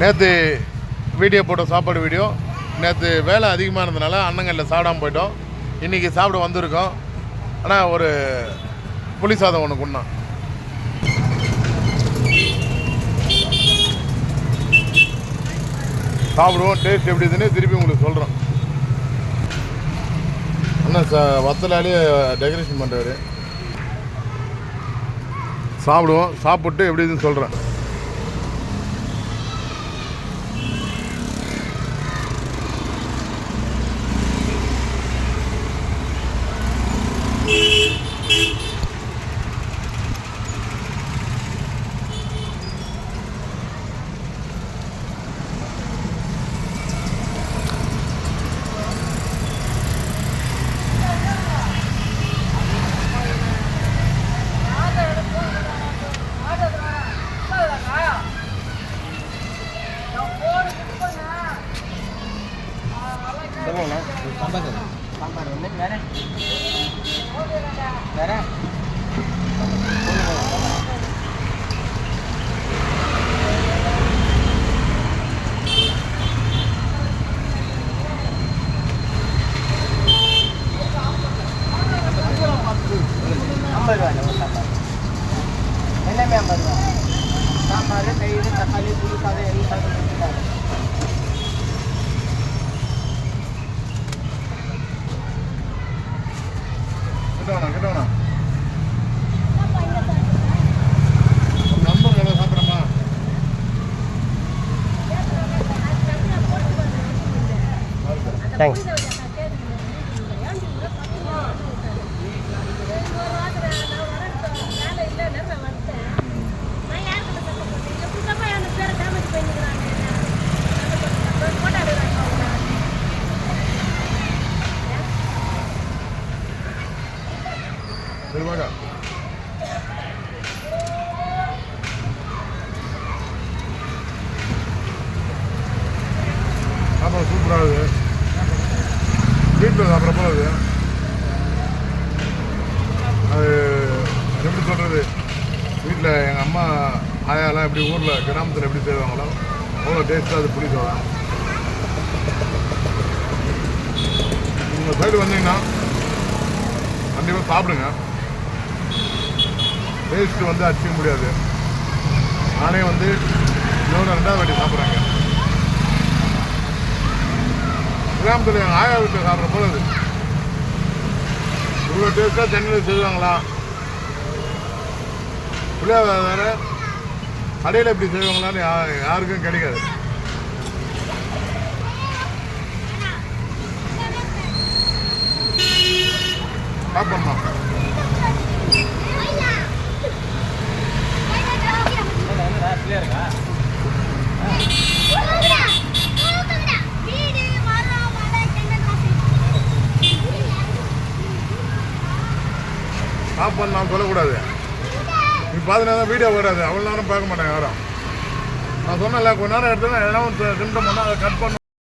நேற்று வீடியோ போட்ட சாப்பாடு வீடியோ நேற்று வேலை அதிகமாக இருந்ததுனால அண்ணங்களில் சாப்பிடாமல் போயிட்டோம். இன்றைக்கி சாப்பிட வந்திருக்கோம். ஆனால் ஒரு புளி சாதம் ஒன்று கொண்டான். சாப்பிடுவோம், டேஸ்ட் எப்படி இதுன்னு திருப்பி உங்களுக்கு சொல்கிறோம். அண்ணன் வத்தலாலே டெக்கரேஷன் பண்ணுறாரு. சாப்பிடுவோம், சாப்பிட்டு எப்படி இதுன்னு சொல்கிறேன். சாம்பார் வந்து வேற வேற ₹50 சாம்பார் எல்லாமே ₹50. சாம்பார், தயிர், தக்காளி, புளி சாதம் எல்லாம் சாப்பிட்டு கிட்டவனா நண்பர் வேலை சாப்பிட்றமா? தேங்க்ஸ். சரிவாடா. சாப்பாடு சூப்பராக இருக்குது. வீட்டில் சாப்பிட்ற போல அது எப்படி சொல்கிறது, வீட்டில் எங்கள் அம்மா ஆயாலாம் எப்படி ஊரில் கிராமத்தில் எப்படி செய்வாங்களோ அவ்வளோ டேஸ்ட்டாக அது பிடிக்கும். உங்கள் சைடு வந்தீங்கன்னா கண்டிப்பாக சாப்பிடுங்க. டேஸ்ட்டு வந்து அடிச்சிக்க முடியாது. நானே வந்து இன்னொரு 2வது வாட்டி சாப்பிட்றாங்க. கிராமத்தில் எங்கள் ஆயா வீட்டில் சாப்பிட்ற போல அது இவ்வளோ டேஸ்ட்டாக சென்னையில் செய்வாங்களா? புளியாத வேறு கடையில் எப்படி செய்வாங்களான்னு யாருக்கும் கிடைக்காது. சாப்பிட்ணும். சாப்பாடு நான் சொல்லக்கூடாது. நீ பார்த்தீங்கன்னா வீடியோ வராது, அவ்வளோ நேரம் பார்க்க மாட்டேன் யாரும். நான் சொன்னல கொஞ்ச நேரம் எடுத்தேன்னா எதனா திண்டோம்னா அதை கட் பண்ண